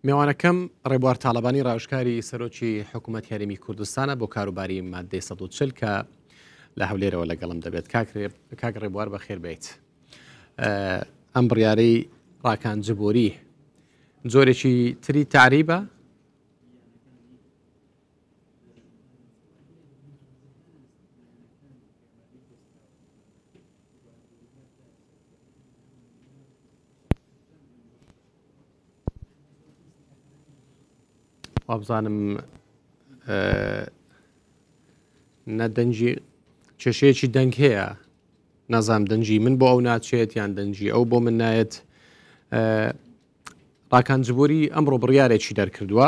میوانەکەم ڕێبوار تاالبانی ڕاوشکاری سەرۆکی حکوومەت هەرێمی کوردستانە بۆ کاروباری مادەی 140 کە لە هەولێرەوە لەگەڵم دەبێت کاک ڕێبوار بە خێر بیت. ئەم بڕیارەی ڕاکانجبووری جۆرێکی تری تعریبە؟ وابزانم نەدەنجی کێشەیەکی دەنگ هەیە، نازام دەنجی من بۆ ئەو ناچێت یان دەنجی ئەو بۆ من نایەت. ڕاکانجبووری ئەمڕۆ بڕیارێکی دەرکردووە،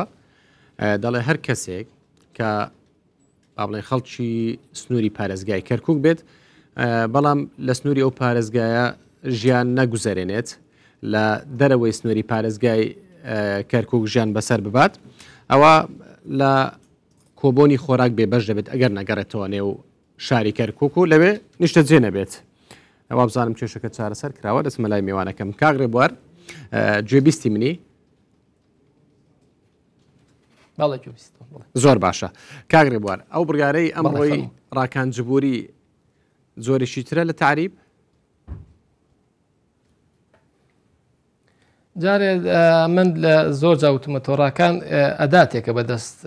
دەڵێ هەر کەسێک کە با بڵێن خەڵکی سنووری پارێزگای کەرکووک بێت بەڵام لە سنووری ئەو پارێزگایە ژیان نەگوزارێنێت، لە دەرەوەی سنووری پارێزگای کەرکووک ژیان بەسەر ببات، ئەوە لە کۆبۆنی خۆراک بێبەش دەبێت ئەگەر نەگەڕێتەوە نێو شاری کەرکووک و لەوێ نیشتە جێ نەبێت. ئەوە بزانم کێشەکە چارەسەر کراوە. دەچمە لای میوانەکەم. کاک ڕێبوار گوێبیستی منی؟ زۆر باشە. کاک ڕێبوار ئەو بڕیارەی ئەمڕۆی ڕاکانجبووری زۆرێکی ترە لە تعریب؟ جارێ من لە زۆر جاوتمە تۆڕاکان ئەداتێکە بەدەست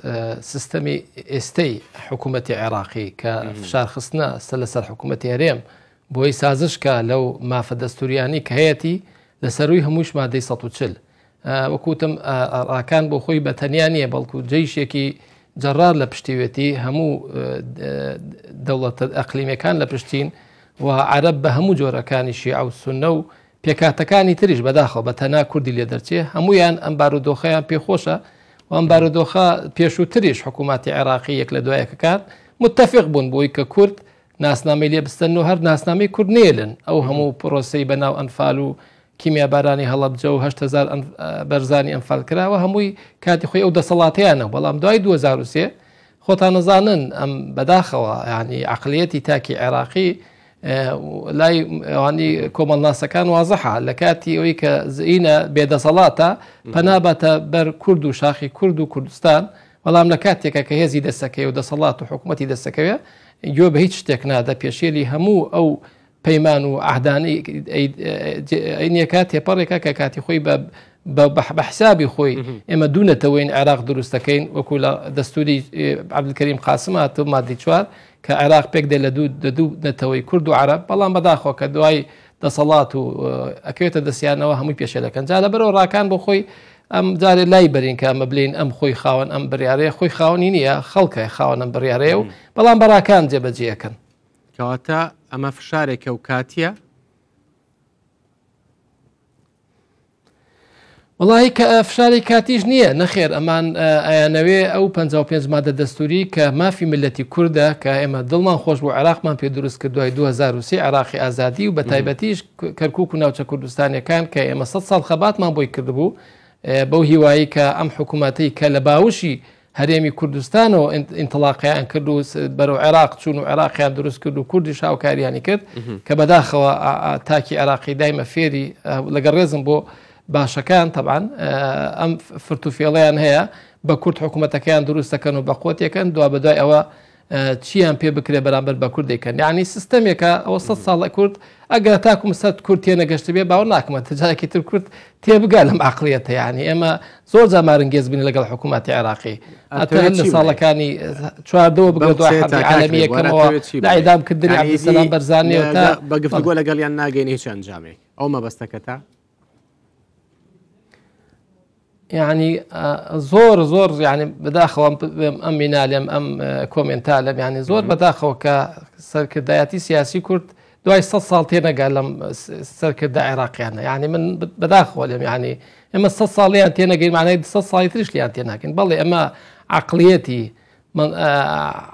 سیستەمی ئێستەی حکوومەتی عێراقی کە فشارخستنە لەسەر حکوومەتی هەرێم بۆی سازشکە لەو مافە دەستوریانی کە هەیەی لەسەروی هەمووش مادەی 140. وەکوتم ڕاکان بۆ خۆی بەتەنیا نیە، بەڵکو جێیشێکی جەڕار لە پشتیوێتی هەموو دەوڵەتە ئەقلیمەکان لە پشتین و عەرەب بە هەموو جۆرەکانی شیعە و سوننە و پێکاتەکانی تریش بەداخەوە بە تەنها کوردی لێ دەرچێ هەمویان ئەم بارودۆخەیان پێخۆشە و ئەم بارودۆخە پێشووتریش حکوومەتی عێراقی یەک لە دوایەکەکان متتەفق بوون بۆی کە کورد ناسنامەی لێ بستن و هەر ناسنامەی کورد نێلن. ئەو هەموو پرۆسەی بەناو ئەنفال و کیمیابارانی هەڵەبجە و 8,000 بەرزانی ئەنفال کراوە هەمووی کاتی خۆی ئەو دەسەڵاتیانە، بەڵام دوای 2023 خۆتان نەزانن ئەم بەداخەوە ینی عەقلیەتی تاکی عێراقی لای ئەوانی کۆمەڵناسەکان وازەحە لە کاتی ئەوەی کە زئینە بێدەسەڵاتە پەنابەتە بەر کورد و شاخی کورد و کوردستان، بەڵام لە کاتێکە کە هێزی دەسەکەی و دەسەڵات و حکوومەتی دەسەکەوێ گوێ بە هیچ شتێک نادە پێشێلی هەموو ئەو پەیمان و ئەعدانی ئەینیەکە تێپەڕێکە کە کاتی خۆی بە حسابی خۆی ئێمە دوونەتەوەین عێراق دروستەکەین وەکو لە دەستوری عەبدولکەریم قاسم هاتوو مادەی 4 کە عێراق پێک دێ لە دوو نەتەوەی کورد و عەرەب، بەڵام بەداخۆ کە دوای دەسەڵات و ئەکەوێتە دەستیانەوە هەمووی پێشێلەکەن. جا لەبەرەوە ڕاکان بۆ خۆی ئەم جارێ لای بەرین کە ئەمە بلین ئەم خۆی خاوەن ئەم بڕیارەیە خۆی خاوەنی نییە، خەڵکە خاوەن ئەم بڕیارەیە و بەڵام بەڕاکان جێبەجێەکەن. کەواتە ئەمە فشارێکە و کاتیە؟ وڵی کە فشاری کاتیش نییە، نەخێر ئەمان ئایانەوێ ئەو 55 مادە دەستوری کە مافی ملەتی کووردە کە ئێمە دڵمان خۆش بۆ عێراقمان پێ دروست کرد دوای 2023 عێراقی ئازادی و بە تایبەتیش کەرکووک و ناوچە کوردستانیەکان کە ئێمە 100 ساڵ خەباتمان بۆی کردبوو بەو هیوایی کە ئەم حکوومەتەی کە لە باوشی هەرێمی کوردستانەوە ئینتڵاقیان کرد و بەرەو عێراق چوون و عێراقیان دروست کرد و کوردی شاوکاریانی کرد کە بەداخەوە تاکی عێراقی دایمە فێری لەگەڵ ڕێزم بۆ باشەکان طبعاً ئەم فرتوفێڵیان هەیە بە کورد حکوومەتەکەیان دروست دەکەن و بە قوتێکن دوا بەدوای ئەوە چیان پێ بکرێ بەرامبەر بە کورد دەکەن. یعنی سیستەمێکە ئەوە 100 ساڵە کورد ئەگەر تاکو مسەد کورد تێنەگەشت بێ باوە ناکەمە تجارێکی تر کورد تێبگا لەم عەقلیەتە. یعنی ئێمە زۆر جامارنگێز بین لەگەڵ حکوومەتی عێراقی لە ساڵەکانی چواردەوە بگرێت دوای حەربی عالەمی یەکەمەوە لە ئیدامکردنی عەبدولسەلام بەرزانی بە گفتوگۆ لەگەڵیان ناگەین هیچ ئەنجامێک. ئەو مەبەستەکەتە يعني زۆر يعني بەداخەوە ئەم مینالێم ئەم کۆمنتالم يعني زۆر بەداخەوە کە سەرکردایەتی سیاسی کورد دوای 100 ساڵ تێنەگا لەم سەرکردە عێراقیانە. يعني من بەداخەوە لێم يعني ئێمە 100 ساڵیان تێنەگەین معنای 100 ساڵی تریش لیان تێناکەین. بەڵێ ئەمە عەقلیەتی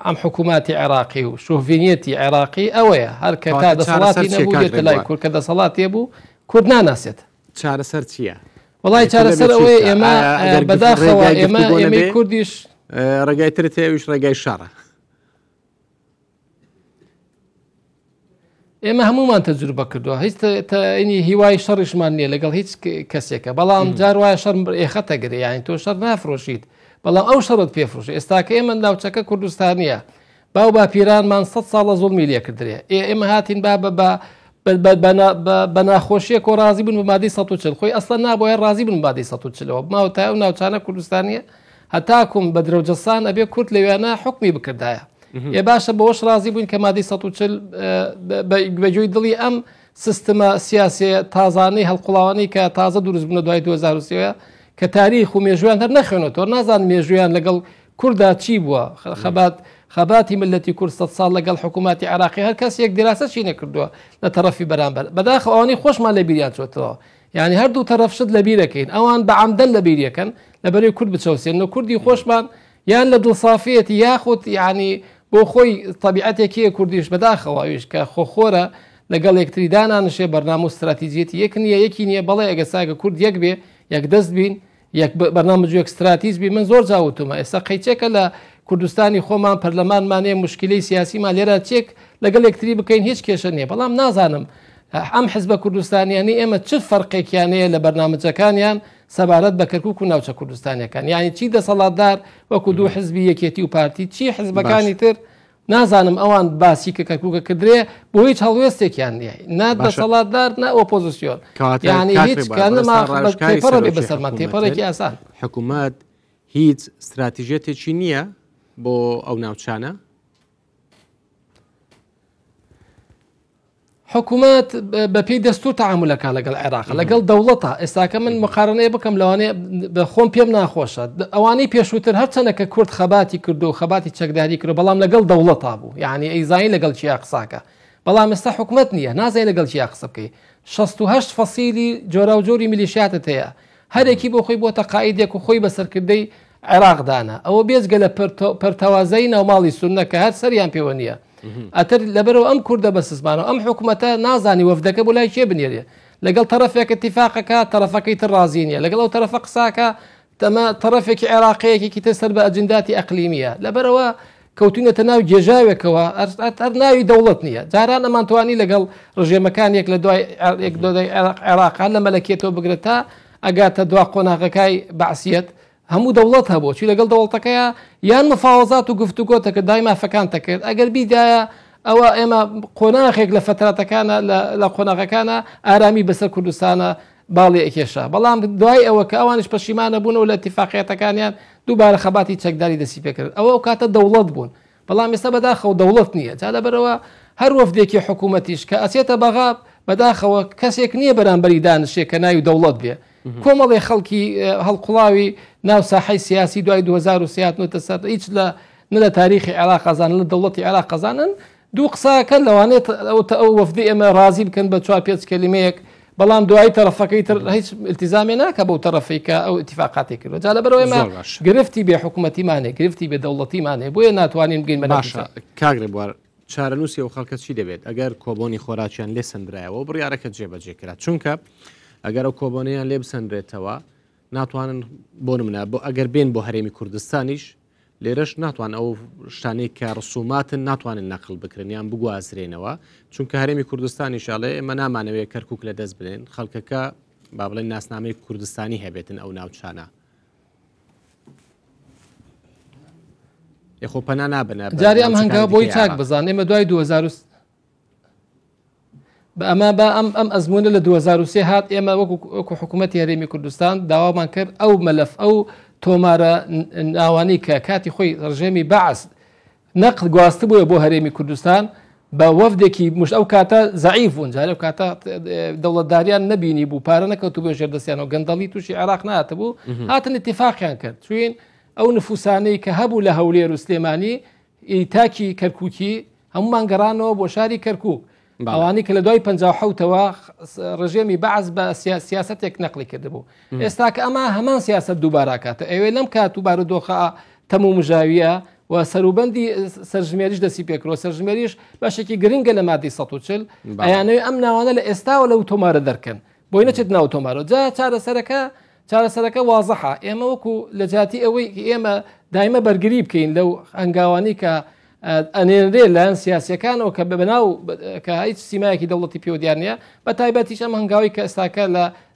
ئەم حکوومەتی عێراقی و شۆڤینیەتی عێراقی ئەوەیە هەر کە تا دەسەڵاتی نەبووێتە لای کورد کە دەسەڵاتی بوو کورد ناناسێت. چارەسەر چییە؟ وڵی چارەسەر ئەوەی ئێمە بەداخەوە ئێمە کوردیش ڕێگای ترێویش ڕێگای شارە. ئێمە هەمومان تەجروبە کردووە هیچ ئینی هیوای شەڕیشمان نییە لەگەڵ هیچ کەسێکە بەڵام جار وایە شەڕ ئێخەتە گرێ یانی تۆ شەڕ نافرۆشیت بەڵام ئەو شەڕت پێفرۆشی ئێستاکە ئێمە ناوچەکە کوردستانیە باو باپیرانمان 100 ساڵە زوڵمی لێ کردرێ ئێمە هاتین بە ناخۆشیە کۆ ڕازی بن بە مادەی 140 خۆی ئەسڵا نابۆیە ڕازی بن مادەی 140ەوە ماوە تا ئەو ناوچانە کوردستانیە هەتاکوم بە درەوجەسان ئەبێ کورد لەوێنە حکمی بکردایە ێ باشە بەوەش ڕازی بووین کە مادەی 140 بەگوێی دڵی ئەم سیستەمە سیاسی تازانەی هەڵقوڵاوانەی کە تازە دروست بوونە دوای 2023 کە تاریخ و مێژویان هەر نەخوێنێتەوە نازان مێژویان لەگەڵ کووردا چی بووە خەباتی ملەتی کورد 100 ساڵ لەگەڵ حکوومەتی عراقی هەر کەس یەک دیراسە چی نەکردووە لە تەرەفی بەرامبەر بەداخە ئەوانەی خۆشمان لە بیریان چۆتەوە یعنی هەردوو تەرەف شت لە بیرەکەین ئەوان بە عەمدەن لە بیریەکەن لەبەرەوەی کورد بچەوسێنەوە کوردی خۆشمان یان لە دڵسافیەتی یاخود یعنی بۆ خۆی تەبیعەتێکیە کوردیش بەداخەوەویش کە خۆخۆرە لەگەڵ یەکتری دانانشێ بەرنامە و استراتیجیەتی یەک نییە یەکی نییە بەڵێ ئەگە ساگە کورد یەک بێ یەک دەست بین یەک بەرنامەجو ئەکستراتیز بی من زۆر جاوتمە ئێستا قەیچێکە لە کوردستانی خۆمان پەرلەمانمانەیە مشکلەی سیاسیمان لێرە چێک لەگەڵ یەکتری بکەین هیچ کێشە نییە بەڵام نازانم ئەم حزبە کوردستانیانی ئێمە چ فەرقێکیانەیە لە بەرنامەجەکانیان سەبارەت بە کەرکووک و ناوچە کوردستانیەکان یعنی چی دەسەڵاتدار وەکو دوو حزبی یەکێتی و پارتی چی حزبەکانی تر نازانم ئەوان باسی کە کەرکووکە کردرێ بۆ هیچ هەڵوێستێکیان نییە نا دەسەڵاتدار نا ئۆپۆزیسیۆن ینی هیچ تێپەڕە بێ بەسەرمان تێپەڕێکی ئاسان حکوومەت هیچ استراتیژێتێکی نییە بۆ ئەو ناوچانە حکوومەت بەپێی دەستور تەعاملەکان لەگەڵ عێراق لەگەڵ دەوڵەتە ئێستاکە من مقارنەیە بکەم لەوانەیە بە خۆم پێم ناخۆشە ئەوانەی پێشووتر هەرچەنەکە کورد خەباتی کردو و خەباتی چەکداری کرد بەڵام لەگەڵ دەوڵەتا بوو یعنی ئەیزانی لەگەڵ چیا قساکە بەڵام ئێستا حکوومەت نییە نازای لەگەڵ چیا قسە بکەی 68 فەسیلی جۆرا و جۆری میلیشیاتت هەیە هەرێکی بۆ خۆی بۆتە قائیدێک و خۆی بەسەرکردەی عێراقدانە ئەوە بێزگە لە پەرتەوازەی ناوماڵی سوننە کە هەر سەریان پێوە نییە ئەتر لەبەرەوە ئەم کووردە بە سزمانەوە ئەم حکوومەتە نازانی وەفدەکە بۆ لای کێ بنێرێ لەگەڵ تەرەفێک اتیفاقەکە تەرەفەکەی تر ڕازی نیە لەگەڵ ئەو تەرەفە قساکە تەمە تەرەفێکی عێراقیەکێکی تر سەر بە ئەجنداتی ئەقلیمیە لەبەرەوە کەوتونەتە ناو جێژاوێکەوە هەر ناوی دەوڵەت نییە جاران ئەمانتوانی لەگەڵ ڕژێمەکانێک لە دوای عێراقان لە مەلەکێتەوە بگرێت تا ئەگاتە دوا قۆناغەکەی بەعسیەت هەموو دەوڵەت هەبوو چی لەگەڵ دەوڵەتەکەیە یان مفاوەزات و گفتوگۆتەکە دایما فەکان تەکرد ئەگەر بیدایە ئەوە ئێمە قۆناغێک لە فتراتەکانە لە قۆناغەکانە ئارامی بەسەر کوردستانە باڵی ئەکێشە بەڵام دوای ئەوە کە ئەوانش پەشیمانە بوونەوە لە اتفاقیەتەکانیان دووبارە خەباتی چەکداری دەستی پێکرد ئەوە ئەو کاتە دەوڵەت بوون بەڵام ئێستا بەداخەوە دەوڵەت نییە جا لەبەرەوە هەر وەفدێکی حکوومەتیش کە ئەچێتە بەغاب بەداخەوە کەسێک نییە بەرامبەری دانشێ کە ناوی دەوڵەت بێ کۆمەڵی خەڵکی هەڵقوڵاوی ناو ساحەی سیاسی دوای 2023 هیچ لە تاریخی عێراق قەزانن لە دەوڵەتی عێراق قەزانن دوو قساکە لەوانێت ئەو وەفدی ئێمە رازی بکەن بە 4-5 کەلیمەیەک بەڵام دوای تەرەفەکەی تر هیچ التیزامی ناکە بەو تەرەفی کە ئەو اتفاقاتی کردو جا لەبەرەوە ئێمە گرفتی بێ حکوومەتیمانێ گرفتی بێ دەوڵەتیمانێ بۆیە ناتوانین بگەین باشە کاگرێ بوار چارەنووسی و خەڵکە چی دەبێت ئەگەر کۆبۆنی خۆراکیان لێ سندرایەوە بڕیارەکە جێبەجێکرا چونکە ئەگەر ئەو کۆبۆنیان لێ بسەندرێتەوە ناتوانن بۆ نمونە بۆ ئەگەر بێن بۆ هەرێمی کوردستانیش لێرەش ناتوان ئەو شتانەی کە ڕسوماتن ناتوانن نەقل بکرن یان بگوازرێنەوە چونکە هەرێمی کوردستانیشاڵێ ئێمە نامانەوەیە کەرکووک لە دەست بنێن خەڵکەکە با بڵێن ناسنامەی کوردستانی هەبێتن ئەو ناوچانە یخۆ پەنا نابنە جاری ئەم هەنگاو بۆی چاک بزان ئێمە دوای 2000 ئەمە بە ئەم ئەزمونە لە 2023 هات ئێمە وەکو حکوومەتی هەرێمی کوردستان داوامان کرد ئەو مەلەف ئەو تۆمارە ناوانی کە کاتی خۆی ڕژێمی بەعس نەقل گواست بووە بۆ هەرێمی کوردستان بە وەفدێکی مش ئەو کاتە زەعیف بوون جارێ کاتە دەوڵەتداریان نەبینی بوو پارە نەکەوتو بۆ ژێردەستیانەوە گەندەڵی تووشی عێراق نهاتە بوو هاتن اتفاقیان کرد چوین ئەو نفوسانەی کە هەبوو لە هەولێر و سلێمانی تاکی کەرکووکی هەمومان گەڕانەوە بۆ شاری کەرکووک ئەوانی کە لە دوای 57ەوە ڕژێمی بەعز بە سیاسەتێک نەقلی کردبوو ئێستا کە ئەمە هەمان سیاست دووبارە کاتە ئەوێ لەم کات و بارودۆخە تەم و مژاویە و سەروبەندی سەرژمێریش دەسی پێکرۆ سەرژمێریش باشێکی گرنگە لە مادەی 140 ئەیانەوەی ئەم ناوانە لە ئێستاوە لەو تۆمارە دەرکەن بۆی نەچێت ناو تۆمارە جا چارەسەرەکە وازەحە ئێمە وەکو لە جاتی ئەوەی ئێمە دایمە بەرگری بکەین لەو هەنگاوانی کە ئەنێنرێ لایەن سیاسیەکانەوە کە بەناو کە هیچ سیمایەکی دەوڵەتی پێ دیار نییە بە تایبەتیش ئەم هەنگاوی کە ئێستاکە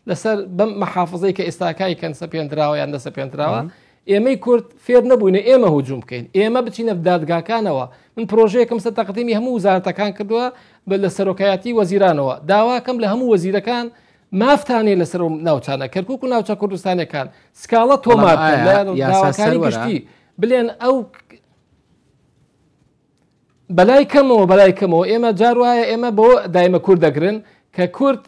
لەسەر بەم مەحافظەی کە ئێستاکای کەنسە پێێنراوە یان دەسە پێێنراوە ئێمەی کورد فێر نەبووینە ئێمە هجووم بکەین ئێمە بچینە دادگاکانەوە من پرۆژەیەکم سە تەقدیمی هەموو وزارەتەکان کردووە لە سەرۆکایەتی وەزیرانەوە داواکەم لە هەموو وەزیرەکان مافتانێ لەسەر ناوچانە کەرکووک و ناوچە کوردستانەکان سکاڵە تۆمار داواکاری گشتی بلێن ئەو بەلای کەمەوە ئێمە جار وایە ئێمە بۆ دایمە کورد دەگرن کە کورد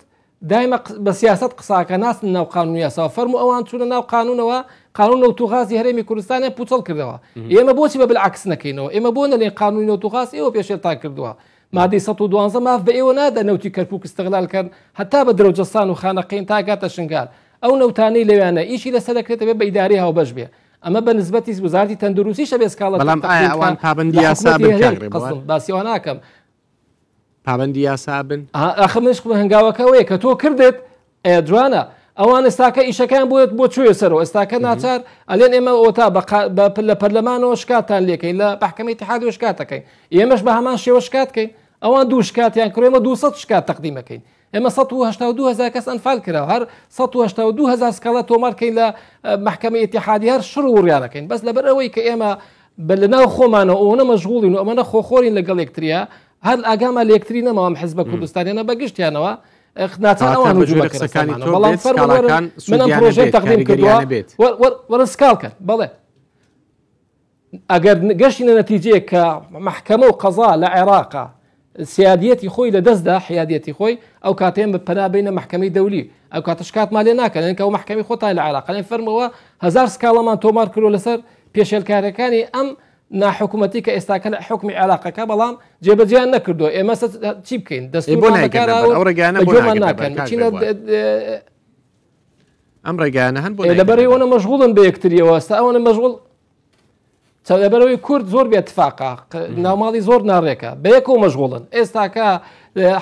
دایمە بە سیاست قساکە ناستن ناو قانون یاساوە فەرمو ئەوان چوونە ناو قانونەوە قانون نەوتوغازی هەرێمی کوردستانیان پوچەڵ کردەوە ئێمە بۆچی بە بالعکس نەکەینەوە ئێمە بۆ نەڵێن قانونی نەوتوغاز ئێوە پێشێتا کردووە مادەی 112 ماف بە ئێوە نادە نەوتی کەرکووک استغلالکەن هەتا بە درەوجەستان و خانەقین تا گاتە شنگال ئەو نەوتانەی لەوێنە ئیشی لەسەر دەکرێتە بێ بە ئیداری هاوبەش بێ ئەمە بە نسبەتی وزارەتی تەندروستی شەبێ سکاڵە بەڵام ئەوان پابەندی یاسا بن باسیەوە ناکەم پابەندی یاسا بن ئەخ منش هەنگاوەکەوەیە کە تۆ کردێت جوانە ئەوان ئێستاکە ئیشەکان بۆیت بۆ چوێ سەرەوە ئێستاکە ناچار ئەلێن ئێمە ئۆتا لە پەرلەمانەوە شکاتان لێکەین لە محکەمەی اتحادیەوە شکاتەکەین ئێمەش بە هەمان شێوە شکاتکەین ئەوان دوو شکاتیان کرد ئێمە 200 شکات تەقدیمەکەین ئێمە 182,000 کەس ئەنفال کراوە هەر 182,000 سکاڵە تۆمارکەین لە محکەمەی اتحادیە هەر شڕ وڕیانەکەین بەس لەبەر ئەوەی کە ئێمە لەناو خۆمانەوە ئەوە مەشغوڵین و ئەمەە خۆخۆرین لەگەڵ یەکتریە هەر ئاگاما لە یەکتری نەماوە حیزب کوردستانیانە بەگشتیانەوە ناچار ئەوان هجوومەکەن بەڵام فەرمان منم پرۆژەی تەقدیم کردووە وەرە سکاڵکەن بەڵێ ئەگەر گەشتینە نەتیجەیە کە محکەمە و قەزا لە عێراقا سیادەتی خۆی لە دەستدا حیادەتی خۆی ئەو کاتێن بە پەنابینە محکەمەی دەولی ئەو کاتشکات مالێ ناکەن کە ئەو محکەمی خۆتان لە عێراقەن فەرمەوە 1000 سکاڵەمان تۆمار کردو لەسەر پێشێلکارەکانی ئەم ناحکوومەتی کە ئێستاکە لە حکمی عێراقەکە بەڵام جێبەجیان نەکردو ئێمە چی بکەین دەستورمان ناکەن ئەم ڕێگانە هەن لەبەرەوەنە مەشغوڵن بە یەکتریەوە ئێستا ئەوەنە مەشغوڵ لەبەرەوەی کورد زۆر بێتفاقا ناوماڵی زۆر ناڕێکە بە یەکەوە مەشغوڵن ئێستاکە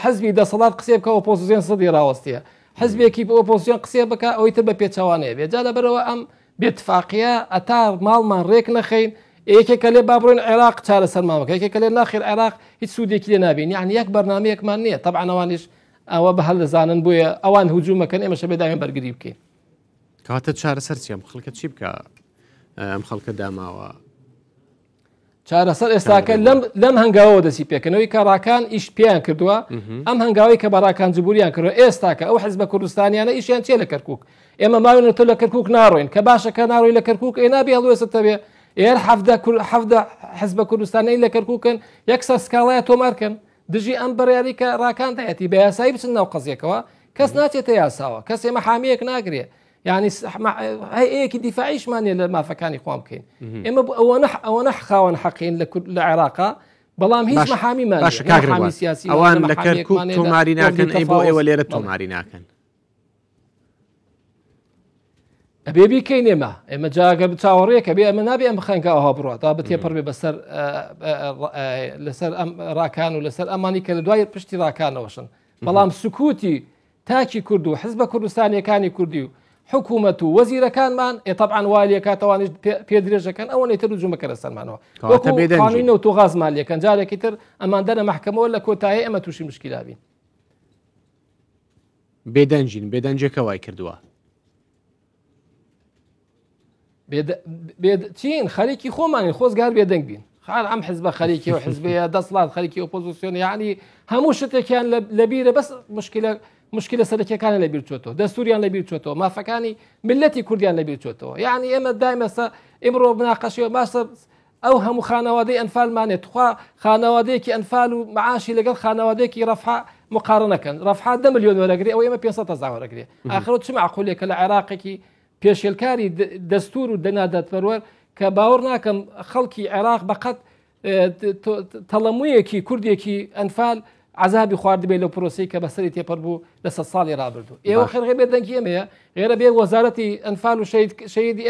حەزبی دەسەڵات قسێ بکە ئۆپۆزیسیۆن سەدی ڕاوەستیە حەزبێکی بە ئۆپۆزیسیۆن قسێ بکە ئەوەی تر بە پێچەوانەیە بێجا لەبەرەوە ئەم بێتفاقیە ئەتا ماڵمان ڕێک نەخەین یەکێکە لێ بابڕۆین عێراق چارە سەرمامەکە یەکێکە لێ ناخیر عێراق هیچ سوودێکی لێ نابین یعنی یەک بەرنامەیەکمان نییە طبعا ئەوانیش ئەوە بە هەڵ دەزانن بۆیە ئەوان هجوومەکەن ئێمە شەبێ داوێن بەرگری بکەین کاتە چارەسەر چیە خەڵکە چی بکە ئەم خەڵکە داماوە چارەسەر ئێستاکە لەم هەنگاوەوە دەسی پێکەنەوەی کە ڕاکان ئیش پێیان کردووە ئەم هەنگاوی کە بەڕاکان جبوریان کردووە ئێستاکە ئەو حیزب کوردستانیانە ئیشیان چێ لە کەرکووک ئێمە ماوێنێتە لە کەرکووک ناڕۆین کە باشەکە ناڕۆی لە کەرکووک ئێنابێ هەڵوێستە بێ ئێر حەفدە حیزب کوردستانی لە کەرکووکن یەکسە سکاڵایە تۆمارکەن دژی ئەم بەڕیاری کە ڕاکان دایەتی بە یاسایی بچن ناو قەزیەکەوە کەس ناچێتە یاساوە کەس ئێمە حامیەک ناگرێ یعنی هەیەکی دیفاعیشمانێ لە مافەکانی خۆم بکەین ئێمە ئەوە خاوەن حەقین لە عێراقا بەڵام هیچ مەحامیمان سیاسی ئەوان لە کەرکووک تۆماری ناکەن ئەی بۆ ئێوە لێرە تۆماری ناکەن ئەبێ بیکەین ئێمە جاگە چاوەڕێکە بێ ئەمە نابێ ئەم خەنگە ئەوها بڕات تا بەتێپەڕ بێ بەسەر لەسەر ئەم ڕاکان و لەسەر ئەمانی کە لە دوای پشتی ڕاکانەوەشن بەڵام سکوتی تاکی کورد و حیزب کوردستانیەکانی کوردی و حکوومەت و وەزیرەکانمان طبعاً وای کاتەوانی پێدرێژەکەن ئەوە نەیتر جومەکە لەسەرمانەوە قانونی و تۆغازمان لێکەن جارێکی تر ئەمان دەنە محکەمەوە لە کۆتایی ئەمە تووشی مشکلابین بێدەنجین بێدەنجەکە وای کردووە چین خەریکی خۆمانی خۆزگار بێدەنگ بین خار ئەم حیزبە خەریکی و حیزبەیە دەسڵات خەریکی ئۆپۆزیسیۆن یعنی هەموو شتێکیان لەبیرە بەس مشکلە سەرەکیەکانە لەبیر چۆتەوە دەستوریان لەبیر چۆتەوە مافەکانی ملەتی کوردیان لەبیر چۆتەوە یعنی ئێمە دایمەسە ئێمڕۆ بناقەشیەوە باشە ئەو هەموو خانەوادەی ئەنفالمانێت خوا خانەوادەیەکی ئەنفال و معاشی لەگەڵ خانەوادەیەکی ڕەفع مقارنەکەن ڕەفع 10 ملیۆن وەرەگری ئەو ئێمە 500,000 وەرەگری ئاخرەت چ معقولێکە لە عێراقێکی پێشێلکاری دەستور و دەنادەتپەروەر کە باوەڕ ناکەم خەڵکی عێراق بەقەت تەڵەموویەکی کوردێکی ئەنفال عذابی خواردبێت لە پرۆسی کە بەسەری تێپەر بوو لە 100 ساڵی ڕابردوو ئێوە خێرغێ بێت دەنگی ئێمەیە غێرە بێ وەزارەتی ئەنفال و شەیدی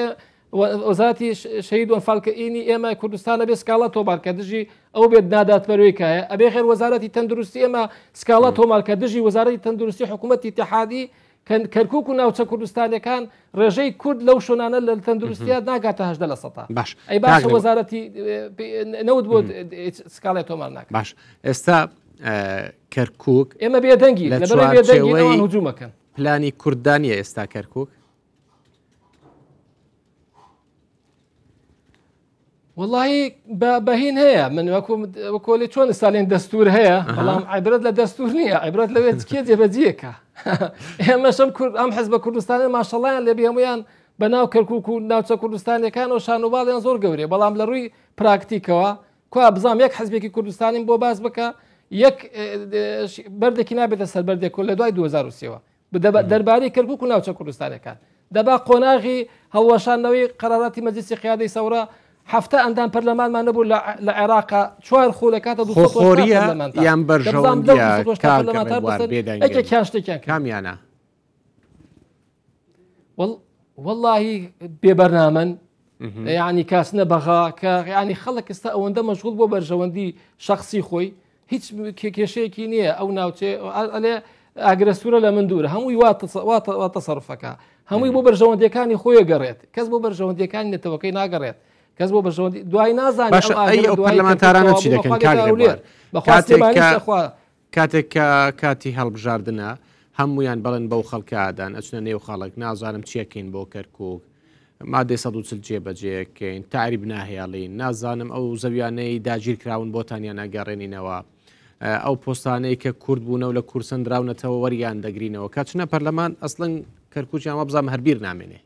وەزارەتی شەید و ئەنفالکەینی ئێمە کوردستانە بێ سکاڵە تۆمارکە دژی ئەو بێت ناداتپەروەیەکایە ئەبێ خێر وەزارەتی تەندروستی ئێمە سکاڵە تۆمارکە دژی وەزارەتی تەندروستی حکوومەتی اتحادی کەرکووک و ناوچە کوردستانەکان ڕێژەی کورد لەو شوێنانە لە تەندروستیات ناگاتە 18%. باش ئەی باشە وەزارەتی نەوت بۆ سکاڵی تۆمار ناکات. باش ئێستا کەرکووک ئێمە بێدەنگی لە بێدەنگی هجوومەکەن. پلانی کوردانیە ئێستا کەرکووک؟ والله بەهین هەیە من وەکۆلی چۆن ساڵێن دەستور هەیە بەڵام عیبرەت لە دەستور نییە عیبرەت لەوێت کێ جێبەجێکە ئێمەشم کورد ئەم حەزبە کوردستانی ماشەڵیان لێ هەمویان بەناو کەرکووک و ناوچە کوردستانیەکان و شانوباڵیان زۆر گەورێ بەڵام لە ڕووی پراکتیکەوە کوا بزانام یەک حەزبێکی کوردستانیم بۆ باز بکە یەک بەردێکی نابێتە سەر بەردێک لە دوای 2023ەوە دەربارەی کەرکووک و ناوچە کوردستانەکان دەبا قۆناغی هەڵوەشاندنەوەی قەراراتی مەجلیسی قیادەی سەورە هەفتە ئەندام پەرلەمانمان نەبوو لە عێراقا چوار خۆ لە کاتە خۆخۆریە یان بەرژەوەندیان شتێکیان کامیانە واللهی بێبەرنامەن یعنی کاسنە بەغا کە ینی خەڵک ئێستا ئەوەندە مەشغوڵ بۆ بەرژەوەندی شخصی خۆی هیچ کێشەیەکی نییە ئەو ناوچێ ئەلێ ئاگرەسوورە لە من دوورە هەمووی واتە سەرفەکە هەمووی بۆ بەرژەوەندیەکانی خۆی گەڕێت کەس بۆ بەرژەوەندیەکانی نێتەوەکەی ناگەڕێت کەس بۆ بەرژەوەندی دوای نازانێت پەرلەمانتارانە چی دەکەن کاتێک کە کاتی هەڵبژاردنە هەمویان بەڵێن بەو خەڵکەدان ئەچنە نێو خەڵک نازانم چیەکەین بۆ کەرکووک مادەی 140 جێبەجێکەین تعریب ناهێڵین نازانم ئەو زەویانەی داگیر کراون بۆتانیان ئەگەڕێنینەوە ئەو پۆستانەی کە کورد بوونە و لە کورسن دراونەتەوە وەریان دەگرینەوە کاتچنە پەرلەمان ئەسڵەن کەرکووکیان وە بزانم هەربیر نامێنێ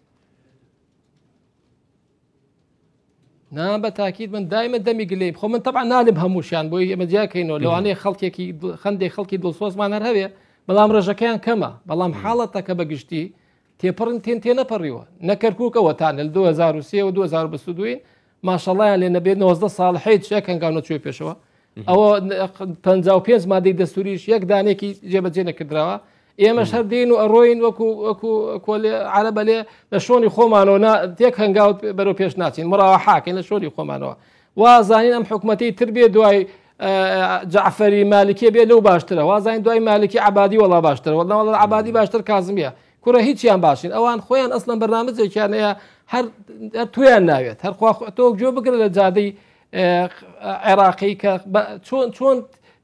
نا بە تاکید من دایمە دەمی گلەی خۆ من تەبع نالم هەمووشیان بۆی ئێمە جیاکەینەوە لەوانەیە خەڵکێکی خەندێک خەڵکی دڵسۆزمان هەر هەبێ بەڵام ڕێژەکەیان کەمە بەڵام حاڵەتەکە بەگشتی تێپڕن تێ نەپەڕیوە نەکەرکووکەوەتانە لە 2023 و 2022 ماشەڵیان لێ نەبێت 90 ساڵ حیت شێکەنگاونە کوێ پێشەوە ئەوە 55 مادەی دەستوریش یەک دانێکی جێبەجێ نەکردراوە ئێمەش هەر دێن و ئەڕۆین وەکو عەرەبە لێ لە شۆنی خۆمانەوە تێک هەنگاوت بەرەو پێش ناچین مڕاوە حاکەین لە شۆنی خۆمانەوە وازانین ئەم حکوومەتی تر بێ دوای جعفەری مالکێ بێ لەو باشترە وازانین دوای مالکی عەبادی وەڵا باشترە وەڵا عەبادی باشتر کازمیە کوڕە هیچیان باشین ئەوان خۆیان ئەسڵەن بەرنامەجێکیانەیە هەر تویان ناوێت هەرخوا تۆ گوێ بگرە لە جادەی عێراقی کە چۆن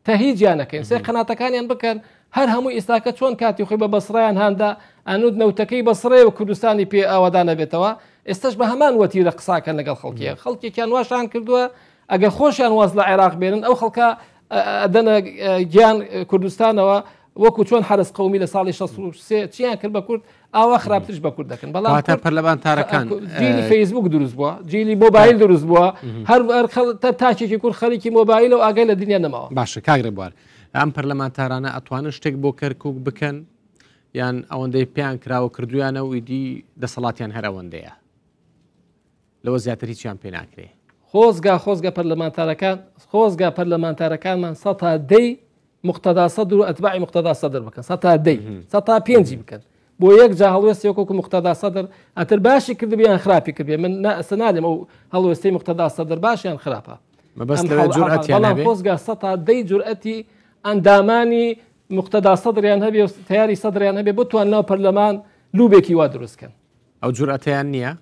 تەهیجیانەکەین سێ قەناتەکانیان بکەن هەر هەموو ئێستاکە چۆن کاتی خۆی بە بەسڕیان هەندا ئەنود نەوتەکەی بەسڕێ و کوردستانی پێ ئاوادانە بێتەوە ئێستش بە هەمان وەتیرە قساکەن لەگەڵ خەڵکیە خەڵکێکیان واشان کردووە ئەگەر خۆشیان واز لە عێراق بێنن ئەو خەڵکە ئەدەنە گیان کوردستانەوە وەکو چۆن حرس قومی لە ساڵی 63 چیان کرد بە کورد ئاوا خراپترش بە کورد دەکەن بەڵام پەرلەمانتارەکان جیلی فەیسبوک دروست بووە جیلی مۆبایل دروست بووە هەر تاچێکی کورد خەریکی مۆبایل و ئاگای لە دنیا نەماوە باشە کاگرێ بوار ئەم پەرلەمانتارانە ئەتوانن شتێک بۆ کەرکووک بکەن یان ئەوەندەی پێیان کراوە کردویانە و ئیدی دەسەڵاتیان هەر ئەوەندەیە لەوە زیاتر هیچیان پێ ناکرێ خۆزگا پەرلەمانتارەکانمان سە تا دەی مقتەدا سەدر و ئەتباعی مقتەدا سەدر بکەن سە تا دەی سە تا پێنجی بکەن بۆ یەک جا هەڵوێستی وەکو مقتەدا سەدر ئەتر باشی کردبیان خراپی کردێ من سەنادێم ئەو هەڵوێستی مقتەدا سەدر باشیان خراپە بەڵام خۆزگا سە تا دەی جورئەتی ئەندامانی مقتەدا سەدریان هەبێ و تیاری سەدریان هەبێ بتوان ناو پەرلەمان لوبێکی وا دروستکەن ئەو جورئەتیان نییە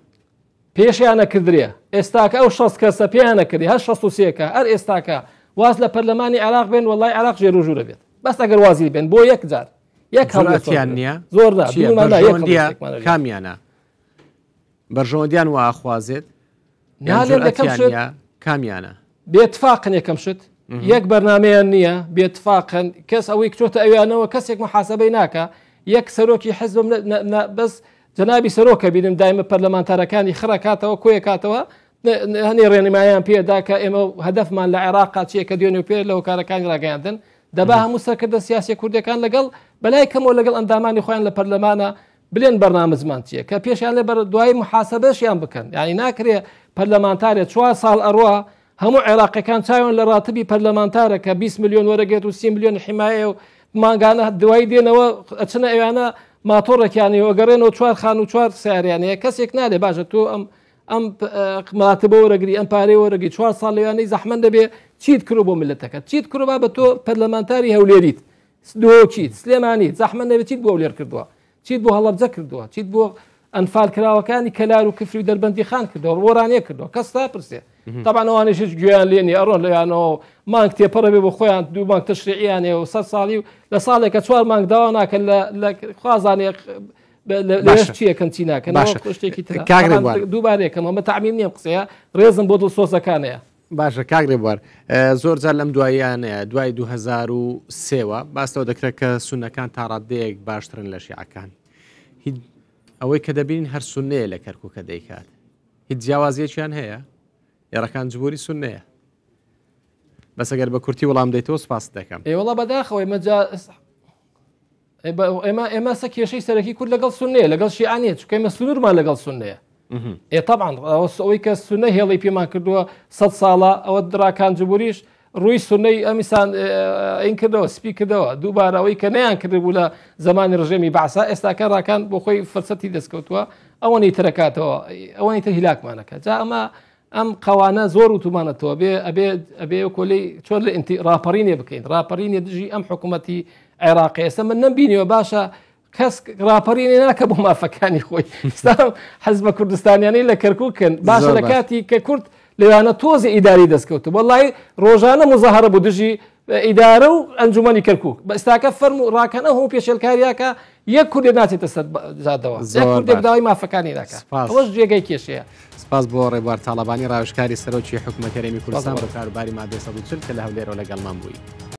پێشیانە کردرێ ئێستاکە ئەو 6 کەسە پێیانە کردی هەر 63کە هەر ئێستاکە واز لە پەرلەمانی عێراق بێن وەڵای عێراق ژێرۆژوورە بێت بەس ئەگەر وازی بێن بۆ یەک جار یەک هەڵەتیان نییە زۆر کامیانە بەرژەوەندیان وا ئاخوازێت کامیانە بێتفاقن یەکەم شت یەک بەرنمەیان نییە بێتفاقن کەس ئەوەی کچۆتە ئەویانەوە کەسێک محاسبەی ناکە یەک سەرۆکی حزبم بەس جەنابی سەرۆکە بینم دایمە پەرلەمانتارەکانی خڕکاتەوە کۆیە کاتەوە هەنێ ڕێنمایان پێدا کە ئێمە هەدەفمان لە عێراق چیەکە دوێنێ و پێ لەو کارەکانی ڕاگەاندن دەبا هەموو سەرکردە سیاسی کوردەکان لەگەڵ بەلای کەمەوە لەگەڵ ئەندامانی خۆیان لە پەرلەمانە بلێن بەرنامەزمان چییە کە پێشیان لێ بەر دوای محاسبەشیان بکەن یعنی ناکرێ پەرلەمانتارێت 4 ساڵ ئەڕوا هەموو عێراقیەکان چاوێن لە ڕاتبی پەرلەمانتارە کە 20 میلیۆن وەرەگێت و 30 میلیۆن حیمایە و ماگانە دوای دێنەوە ئەچنە ئەوانە ماتۆڕێکیانی وەگەڕێنەوە 4 خان و 4 سیاریانەیە کەسێک نادێ باشە تۆ ئەم ماتبە وەرەگری ئەم پارەی وەرەگی 4 ساڵ لەوانەی زەحمەت دەبێ چیت کرۆ بۆ ملەتەکە چیت کرۆبا بە تۆ پەرلەمانتاری هەولێریت دۆ چیت سلێمانی زەحمەت دەبێت چیت بۆ هەولێر کردووە چیت بۆ هەڵەبجە کردووە چیت بۆ ئەنفال کراوەکانی کەلار و کفری و دەربەندی خان کردەوە وەرانێ کردەوە کەس تا پرسێ طبعا ئەوانەیەش گوێیان لێنی ئەڕۆن لەیانەوە مانگ تێپەڕە بێ بۆ خۆیان دوو مانگ تەشریعیانێ و 100 ساڵی و لە ساڵێکە 4 مانگ داوا ناکەن لە خوازانێ لەش چیەکەن چی ناکەن شتێکی دووبارێکەن ئەمە تعمیم نییە قسەیە ڕێزم بۆ دڵسۆزەکانەیە باشە کاگرێ بوار زۆر جار لەم دواییانەیە دوای 2023ەوە باستەوە دەکرێت کە سونەکان تا ڕادەیەک باشترن لە شیعەکان ئەوەی کە دەبین هەر سونەیە لە کەرکووکە دەیکات هیچ جیاوازیەکیان هەیە ئێرەکان جبووری سونەیە بەس ئەگەر بە کورتی وەڵام دەیتەوە سپاس دەکەم وەڵا بەداخەوەی ئێمە سە کێشەی سەرەکی کورد لەگەڵ سونەیە لەگەڵ شیعانیە چکە ئێمە سنوورمان لەگەڵ سونەیە طبعا ئەوەی کە سونە هێڵی پێمان کردووە 100 ساڵە ئەوە دراکان جبووریش ڕووی سونەی ئەمیسان ئین کردەوە سپی کردەوە دووبارە ئەوەی کە نەیان کردبوو لە زمانی ڕژێمی بەعسا ئێستاکە ڕاکان بۆ خۆی فەرسەتی دەستکەوتووە ئەوەی ترەکاتەوە ئەوەی تر هیلاکمانەکە جا ئەم قەوانە زۆر وتومانەتەوە ئەبێ کۆلەی چۆن لە ڕاپەڕینێ بکەین ڕاپەڕینێ دژی ئەم حکوومەتی عێراقی ئێستا من نەمبینیوە باشە کەس ڕاپەڕینێ ناکە بۆ مافەکانی خۆی حەزب بە کوردستانیانەی لە کەرکووکن باشە لە کاتی کە کورد لەوانە تۆزی ئیداری دەستکەوت وەڵی ڕۆژانە مزەهرە بوو دژی ئیدارە و ئەنجومەنی کەرکووک بە ئێستاکە فەرم و ڕاکەنە هەموو پێشێلکاریاکە یەک کوردێ ناچێتە سەر جادەوە کوردێک داوای مافەکانی داکە ئەوەش جێگەی کێشەیە سپاس بۆ ڕێبوار تاڵەبانی ڕاوێژکاری سەرۆکی حکوومەت هەرێمی کوردستان بە کاروباری مادەی 140 کە لە هەولێرەوە لەگەڵمان بووی.